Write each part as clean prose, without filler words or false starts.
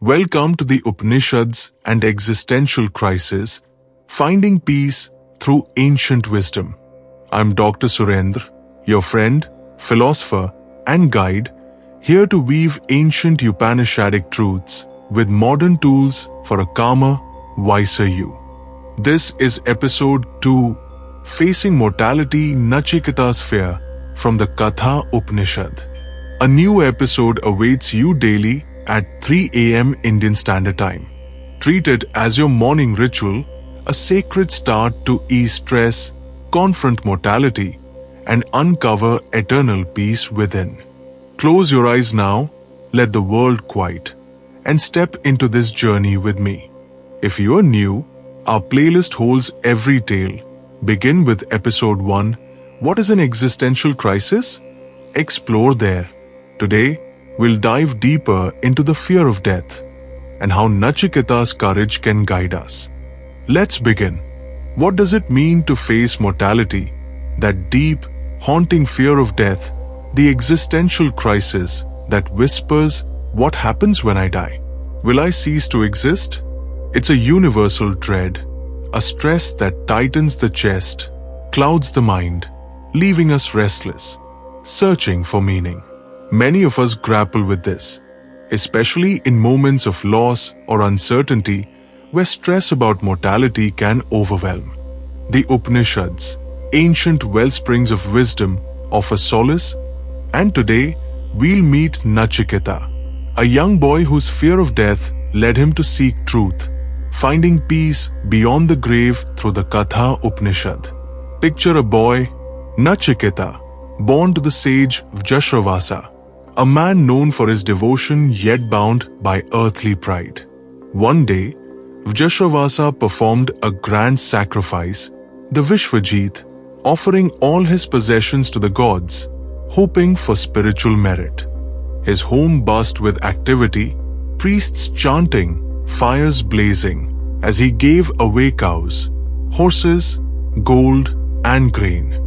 Welcome to the Upanishads and Existential Crisis, Finding Peace Through Ancient Wisdom. I'm Dr. Surendra, your friend, philosopher, and guide, here to weave ancient Upanishadic truths with modern tools for a calmer, wiser you. This is episode 2, Facing Mortality, Nachiketa's Fear, from the Katha Upanishad. A new episode awaits you daily at 3 AM Indian Standard Time. Treat it as your morning ritual, a sacred start to ease stress, confront mortality, and uncover eternal peace within. Close your eyes now, let the world quiet, and step into this journey with me. If you are new, our playlist holds every tale. Begin with episode 1, What is an Existential Crisis? Explore there. Today, we'll dive deeper into the fear of death and how Nachiketa's courage can guide us. Let's begin. What does it mean to face mortality, that deep, haunting fear of death, the existential crisis that whispers, what happens when I die? Will I cease to exist? It's a universal dread, a stress that tightens the chest, clouds the mind, leaving us restless, searching for meaning. Many of us grapple with this, especially in moments of loss or uncertainty where stress about mortality can overwhelm. The Upanishads, ancient wellsprings of wisdom, offer solace, and today we'll meet Nachiketa, a young boy whose fear of death led him to seek truth, finding peace beyond the grave through the Katha Upanishad. Picture a boy, Nachiketa, born to the sage Vajravasa, a man known for his devotion yet bound by earthly pride. One day, Vajravasa performed a grand sacrifice, the Vishwajit, offering all his possessions to the gods, hoping for spiritual merit. His home buzzed with activity, priests chanting, fires blazing, as he gave away cows, horses, gold, and grain.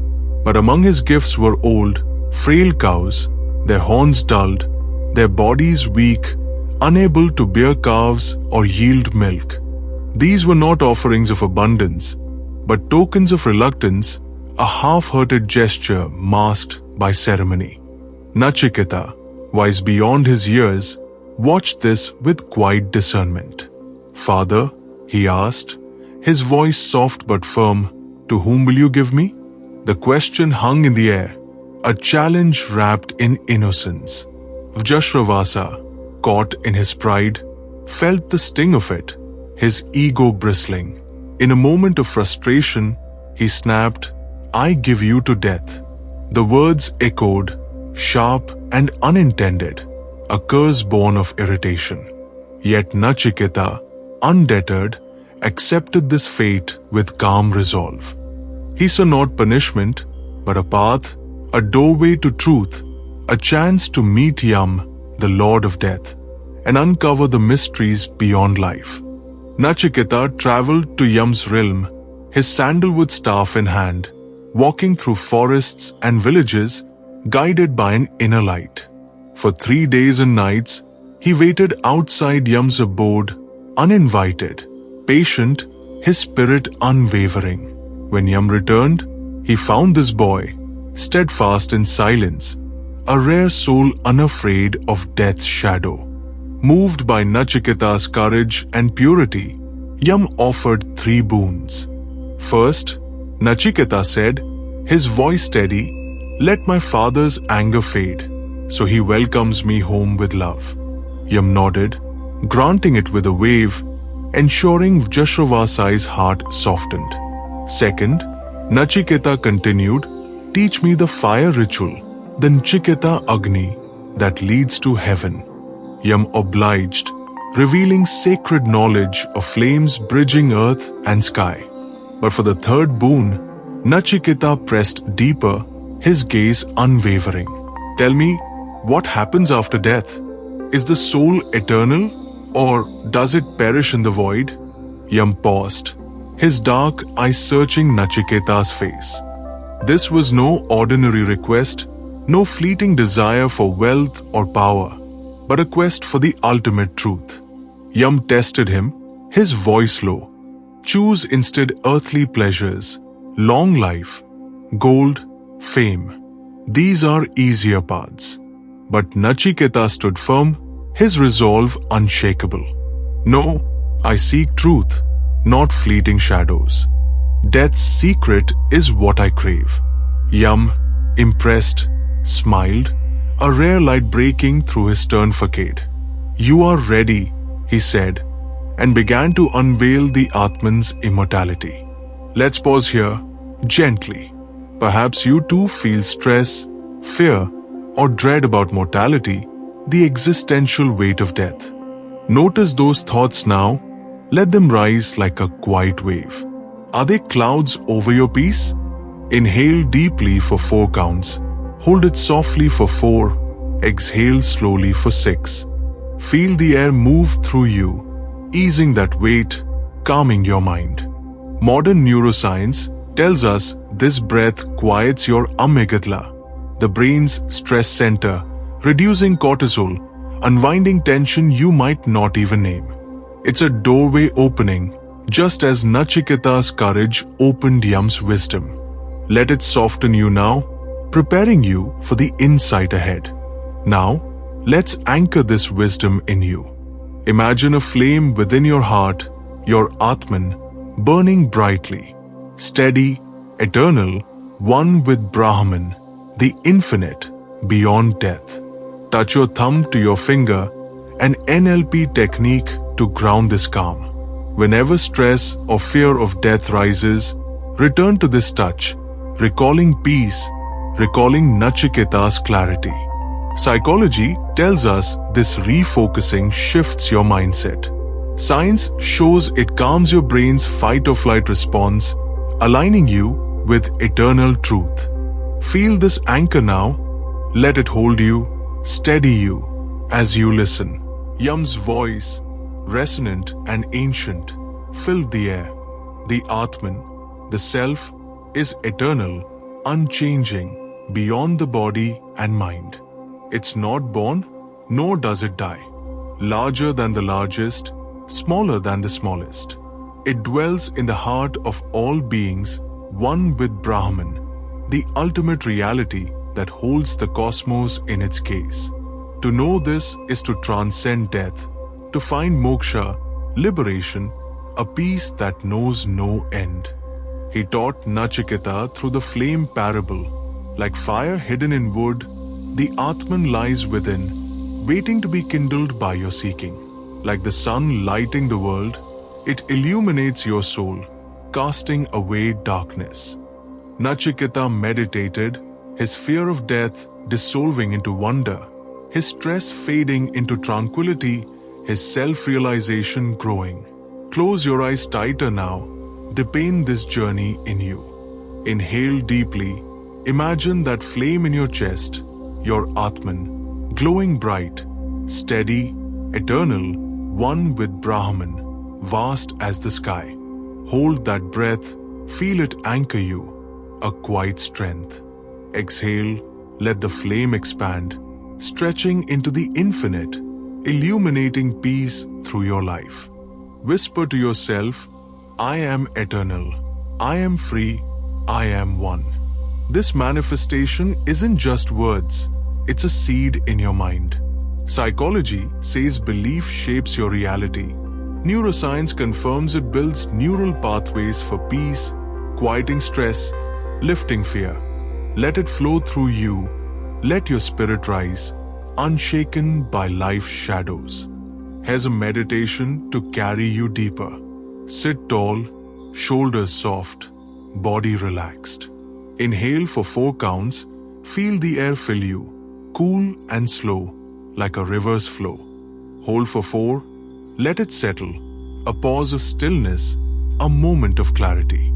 But among his gifts were old, frail cows, their horns dulled, their bodies weak, unable to bear calves or yield milk. These were not offerings of abundance, but tokens of reluctance, a half-hearted gesture masked by ceremony. Nachiketa, wise beyond his years, watched this with quiet discernment. "Father," he asked, his voice soft but firm, "to whom will you give me?" The question hung in the air, a challenge wrapped in innocence. Vajravasa, caught in his pride, felt the sting of it, his ego bristling. In a moment of frustration, he snapped, "I give you to death." The words echoed, sharp and unintended, a curse born of irritation. Yet Nachiketa, undeterred, accepted this fate with calm resolve. He saw not punishment, but a path, a doorway to truth, a chance to meet Yama, the Lord of Death, and uncover the mysteries beyond life. Nachiketa traveled to Yama's realm, his sandalwood staff in hand, walking through forests and villages, guided by an inner light. For 3 days and nights, he waited outside Yama's abode, uninvited, patient, his spirit unwavering. When Yama returned, he found this boy, steadfast in silence, a rare soul unafraid of death's shadow. Moved by Nachiketa's courage and purity, Yama offered 3 boons. First, Nachiketa said, his voice steady, "Let my father's anger fade, so he welcomes me home with love." Yama nodded, granting it with a wave, ensuring Vajravasa's heart softened. Second, Nachiketa continued, "Teach me the fire ritual, the Nachiketa Agni, that leads to heaven." Yama obliged, revealing sacred knowledge of flames bridging earth and sky. But for the third boon, Nachiketa pressed deeper, his gaze unwavering. "Tell me, what happens after death? Is the soul eternal, or does it perish in the void?" Yama paused, his dark eyes searching Nachiketa's face. This was no ordinary request, no fleeting desire for wealth or power, but a quest for the ultimate truth. Yam tested him, his voice low. Choose instead earthly pleasures, long life, gold, fame. These are easier paths. But Nachiketa stood firm, his resolve unshakable. No, I seek truth, not fleeting shadows. Death's secret is what I crave. Yam, impressed, smiled, a rare light breaking through his stern facade. You are ready, he said, and began to unveil the Atman's immortality. Let's pause here, gently. Perhaps you too feel stress, fear, or dread about mortality, the existential weight of death. Notice those thoughts now. Let them rise like a quiet wave. Are they clouds over your peace? Inhale deeply for 4 counts. Hold it softly for 4. Exhale slowly for 6. Feel the air move through you, easing that weight, calming your mind. Modern neuroscience tells us this breath quiets your amygdala, the brain's stress center, reducing cortisol, unwinding tension you might not even name. It's a doorway opening, just as Nachiketa's courage opened Yam's wisdom. Let it soften you now, preparing you for the insight ahead. Now, let's anchor this wisdom in you. Imagine a flame within your heart, your Atman, burning brightly, steady, eternal, one with Brahman, the infinite, beyond death. Touch your thumb to your finger, an NLP technique to ground this calm. Whenever stress or fear of death rises, return to this touch, recalling peace, recalling Nachiketa's clarity. Psychology tells us this refocusing shifts your mindset. Science shows it calms your brain's fight-or-flight response, aligning you with eternal truth. Feel this anchor now. Let it hold you, steady you as you listen. Yam's voice, resonant and ancient, filled the air. The Atman, the Self, is eternal, unchanging, beyond the body and mind. It's not born, nor does it die. Larger than the largest, smaller than the smallest. It dwells in the heart of all beings, one with Brahman, the ultimate reality that holds the cosmos in its gaze. To know this is to transcend death, to find moksha, liberation, a peace that knows no end. He taught Nachiketa through the flame parable. Like fire hidden in wood, the Atman lies within, waiting to be kindled by your seeking. Like the sun lighting the world, it illuminates your soul, casting away darkness. Nachiketa meditated, his fear of death dissolving into wonder, his stress fading into tranquility, his self-realization growing. Close your eyes tighter now, deepen this journey in you. Inhale deeply, imagine that flame in your chest, your Atman, glowing bright, steady, eternal, one with Brahman, vast as the sky. Hold that breath, feel it anchor you, a quiet strength. Exhale, let the flame expand, stretching into the infinite, illuminating peace through your life. Whisper to yourself, I am eternal, I am free, I am one. This manifestation isn't just words, it's a seed in your mind. Psychology says belief shapes your reality. Neuroscience confirms it builds neural pathways for peace, quieting stress, lifting fear. Let it flow through you. Let your spirit rise, unshaken by life's shadows. Here's a meditation to carry you deeper. Sit tall, shoulders soft, body relaxed. Inhale for 4 counts, feel the air fill you, cool and slow, like a river's flow. Hold for 4, let it settle, a pause of stillness, a moment of clarity.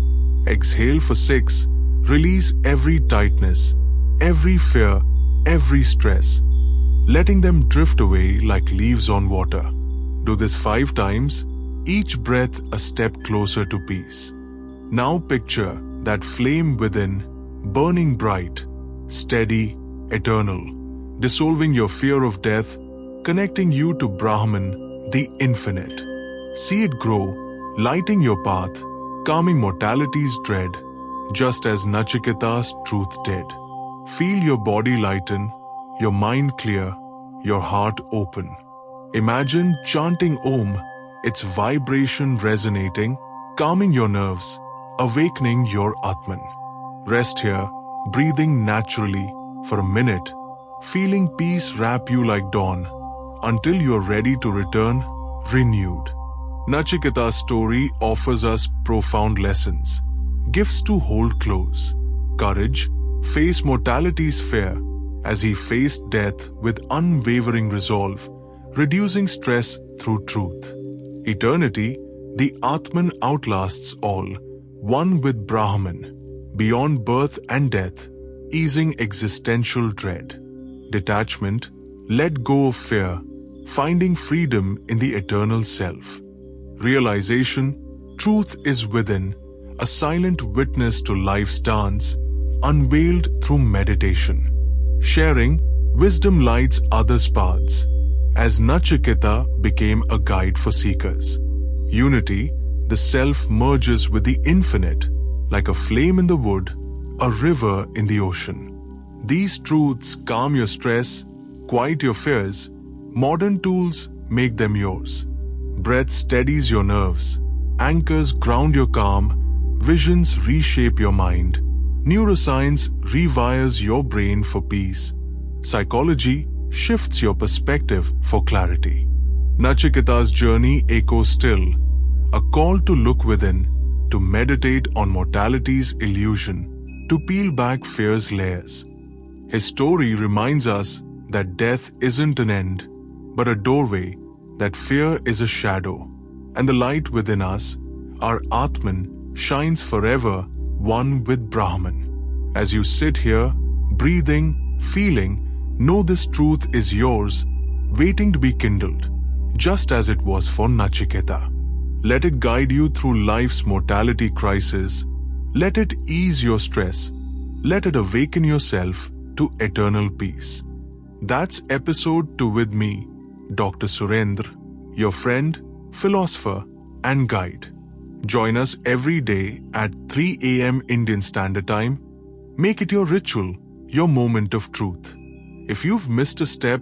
Exhale for 6, release every tightness, every fear, every stress, letting them drift away like leaves on water. Do this 5 times, each breath a step closer to peace. Now picture that flame within, burning bright, steady, eternal, dissolving your fear of death, connecting you to Brahman, the infinite. See it grow, lighting your path, calming mortality's dread, just as Nachiketa's truth did. Feel your body lighten, your mind clear, your heart open. Imagine chanting Om, its vibration resonating, calming your nerves, awakening your Atman. Rest here, breathing naturally for a minute, feeling peace wrap you like dawn, until you're ready to return, renewed. Nachiketa's story offers us profound lessons, gifts to hold close, courage, face mortality's fear, as he faced death with unwavering resolve, reducing stress through truth. Eternity, the Atman outlasts all, one with Brahman, beyond birth and death, easing existential dread. Detachment, let go of fear, finding freedom in the eternal self. Realization, truth is within, a silent witness to life's dance, unveiled through meditation. Sharing, wisdom lights others' paths, as Nachiketa became a guide for seekers. Unity, the self merges with the infinite, like a flame in the wood, a river in the ocean. These truths calm your stress, quiet your fears, modern tools make them yours. Breath steadies your nerves, anchors ground your calm, visions reshape your mind. Neuroscience rewires your brain for peace. Psychology shifts your perspective for clarity. Nachiketa's journey echoes still, a call to look within, to meditate on mortality's illusion, to peel back fear's layers. His story reminds us that death isn't an end, but a doorway, that fear is a shadow, and the light within us, our Atman, shines forever, one with Brahman. As you sit here, breathing, feeling, know this truth is yours, waiting to be kindled, just as it was for Nachiketa. Let it guide you through life's mortality crisis. Let it ease your stress. Let it awaken yourself to eternal peace. That's episode 2 with me, Dr. Surendra, your friend, philosopher, and guide. Join us every day at 3 a.m. Indian Standard Time. Make it your ritual, your moment of truth. If you've missed a step,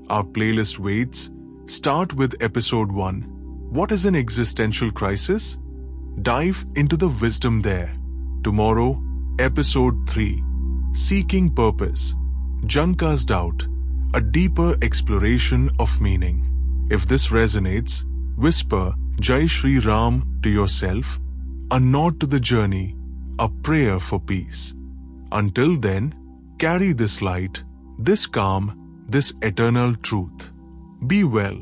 our playlist waits. Start with episode 1. What is an existential crisis? Dive into the wisdom there. Tomorrow, episode 3. Seeking purpose. Janaka's doubt. A deeper exploration of meaning. If this resonates, whisper Jai Shri Ram to yourself, a nod to the journey, a prayer for peace. Until then, carry this light, this calm, this eternal truth. Be well.